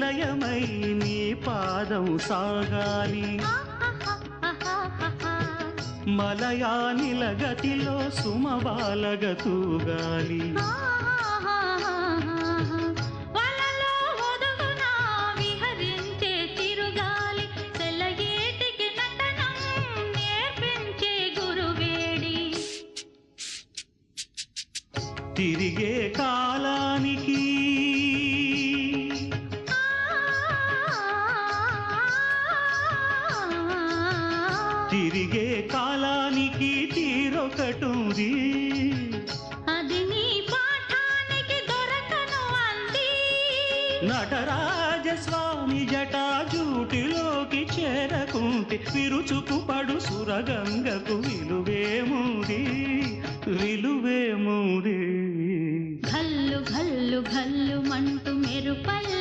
నిలయమై నీ పాదం సాగాలి మలయానిల గతిలో సుమబాలగ తూగాలి తిరిగే కాలానికి తిరిగే కాలానికి తీరొకటుంది అది నీ పాఠానికి దొరకను అంది నటరాజస్వామి జటాజూటిలోకి చేరకుంటే విరుచుకు పడు సురగంగకు విలువేముంది విలువేముంది ఘల్లు ఘల్లు ఘల్లు మంటూ మెరుపల్